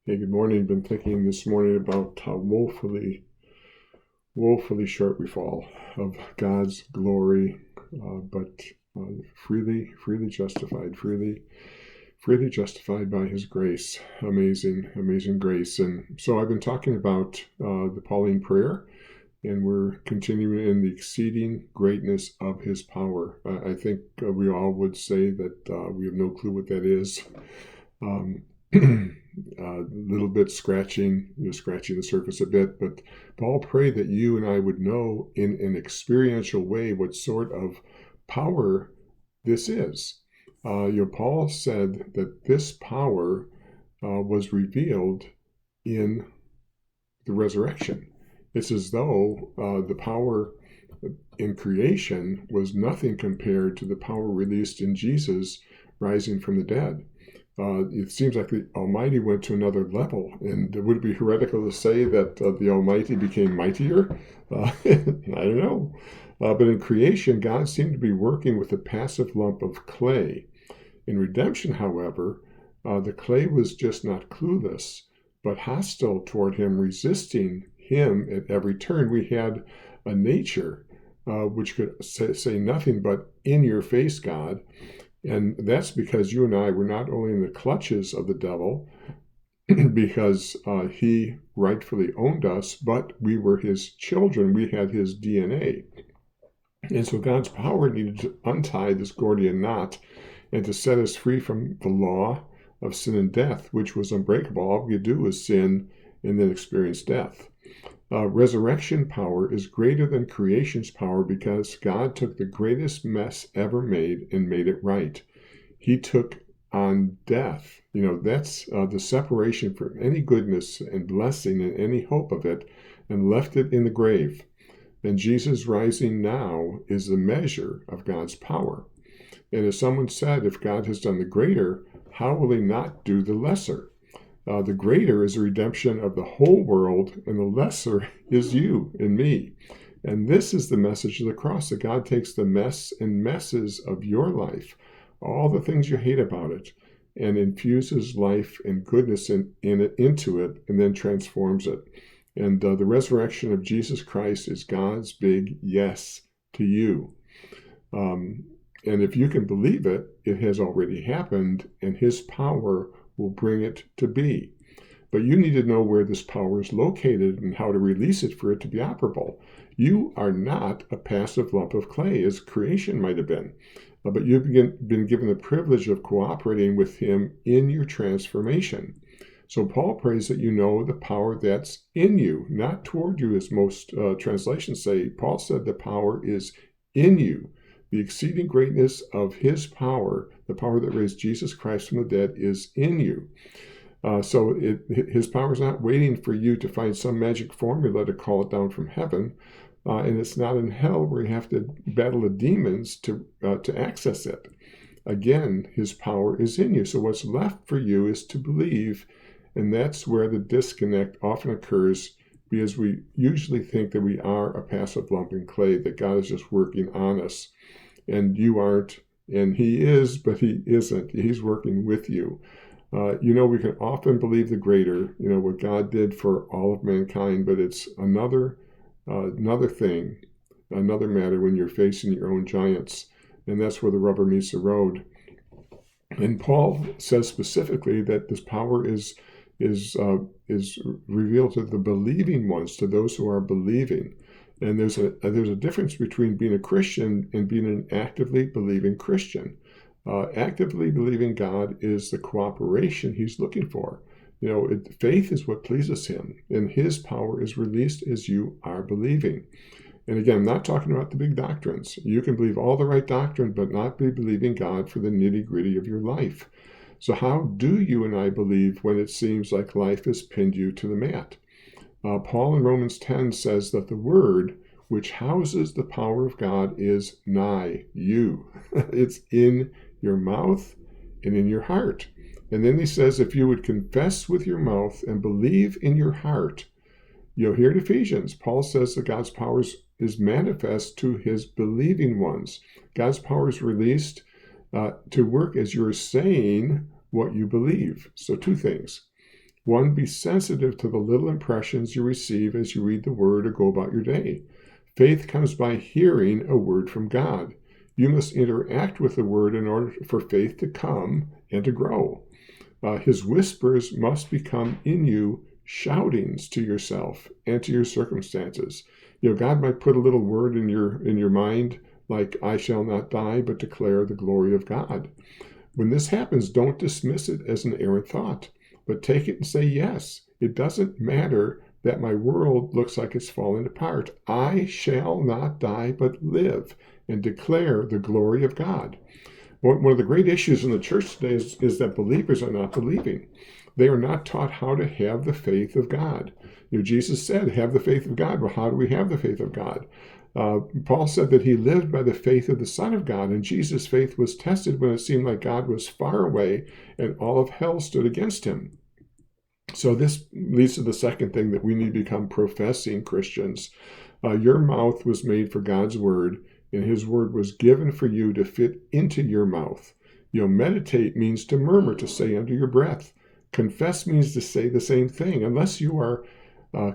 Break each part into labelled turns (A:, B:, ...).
A: Hey, good morning. Been thinking this morning about how woefully short we fall of God's glory, but freely justified, freely justified by His grace. Amazing grace. And so I've been talking about the Pauline Prayer, and we're continuing in the exceeding greatness of His power. I think we all would say that we have no clue what that is. A little bit scratching the surface a bit, but Paul prayed that you and I would know in an experiential way what sort of power this is. Paul said that this power was revealed in the resurrection. It's as though the power in creation was nothing compared to the power released in Jesus rising from the dead. It seems like the Almighty went to another level, and would it be heretical to say that the Almighty became mightier? I don't know. But in creation, God seemed to be working with a passive lump of clay. In redemption, however, the clay was just not clueless, but hostile toward Him, resisting Him at every turn. We had a nature which could say nothing but, "In your face, God." And that's because you and I were not only in the clutches of the devil, because he rightfully owned us, but we were his children. We had his DNA. And so God's power needed to untie this Gordian knot and to set us free from the law of sin and death, which was unbreakable. All we could do was sin and then experience death. Resurrection power is greater than creation's power because God took the greatest mess ever made and made it right. He took on death. That's the separation from any goodness and blessing and any hope of it, and left it in the grave. And Jesus rising now is the measure of God's power. And as someone said, if God has done the greater, how will He not do the lesser? The greater is the redemption of the whole world, and the lesser is you and me. And this is the message of the cross, that God takes the mess and messes of your life, all the things you hate about it, and infuses life and goodness into it, and then transforms it. And the resurrection of Jesus Christ is God's big yes to you. And if you can believe it, it has already happened, and His power will bring it to be. But you need to know where this power is located and how to release it for it to be operable. You are not a passive lump of clay, as creation might have been, but you've been given the privilege of cooperating with Him in your transformation. So Paul prays that you know the power that's in you, not toward you, as most translations say. Paul said the power is in you. The exceeding greatness of His power, the power that raised Jesus Christ from the dead, is in you. So His power is not waiting for you to find some magic formula to call it down from heaven, and it's not in hell where you have to battle the demons to access it. Again, His power is in you. So what's left for you is to believe, and that's where the disconnect often occurs, because we usually think that we are a passive lump in clay, that God is just working on us. And you aren't, and He is, but He isn't. He's working with you. We can often believe the greater, what God did for all of mankind, but it's another thing, another matter when you're facing your own giants, and that's where the rubber meets the road. And Paul says specifically that this power is revealed to the believing ones, to those who are believing. And there's a difference between being a Christian and being an actively believing Christian. Actively believing God is the cooperation He's looking for. Faith is what pleases Him, and His power is released as you are believing. And again, I'm not talking about the big doctrines. You can believe all the right doctrine, but not be believing God for the nitty-gritty of your life. So how do you and I believe when it seems like life has pinned you to the mat? Paul in Romans 10 says that the word which houses the power of God is nigh you. It's in your mouth and in your heart. And then he says, if you would confess with your mouth and believe in your heart, here in Ephesians, Paul says that God's power is manifest to His believing ones. God's power is released to work as you're saying what you believe. So two things. One, be sensitive to the little impressions you receive as you read the Word or go about your day. Faith comes by hearing a word from God. You must interact with the Word in order for faith to come and to grow. His whispers must become in you shoutings to yourself and to your circumstances. God might put a little word in your mind like, I shall not die, but declare the glory of God. When this happens, don't dismiss it as an errant thought, but take it and say, yes, it doesn't matter that my world looks like it's falling apart. I shall not die, but live and declare the glory of God. One of the great issues in the church today is that believers are not believing. They are not taught how to have the faith of God. Jesus said, have the faith of God. Well, how do we have the faith of God? Paul said that he lived by the faith of the Son of God, and Jesus' faith was tested when it seemed like God was far away and all of hell stood against him. So this leads to the second thing, that we need to become professing Christians. Your mouth was made for God's word, and his word was given for you to fit into your mouth. Meditate means to murmur, to say under your breath. Confess means to say the same thing. Unless you are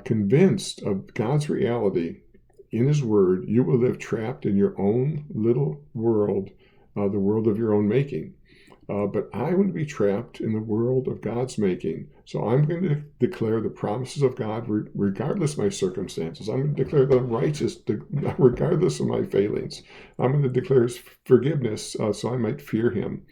A: convinced of God's reality in his word, you will live trapped in your own little world, the world of your own making. But I want to be trapped in the world of God's making. So I'm going to declare the promises of God regardless of my circumstances. I'm going to declare that I'm righteous regardless of my failings. I'm going to declare his forgiveness so I might fear him.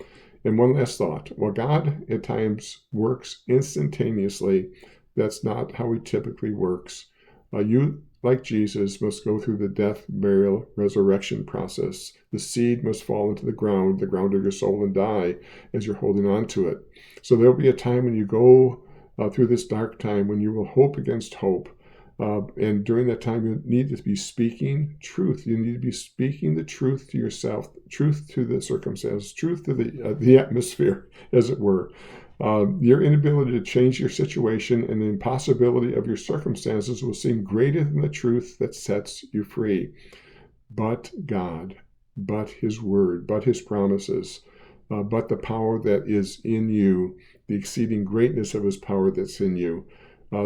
A: And one last thought. While God at times works instantaneously, that's not how he typically works. You, like Jesus, must go through the death, burial, resurrection process. The seed must fall into the ground of your soul, and die as you're holding on to it. So there'll be a time when you go through this dark time when you will hope against hope. And during that time, you need to be speaking truth. You need to be speaking the truth to yourself, truth to the circumstances, truth to the atmosphere, as it were. Your inability to change your situation and the impossibility of your circumstances will seem greater than the truth that sets you free. But God, but his word, but his promises, but the power that is in you, the exceeding greatness of his power that's in you.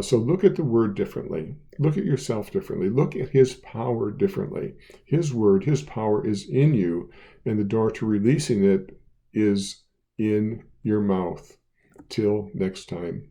A: So look at the word differently. Look at yourself differently. Look at his power differently. His word, his power is in you, and the door to releasing it is in your mouth. Till next time.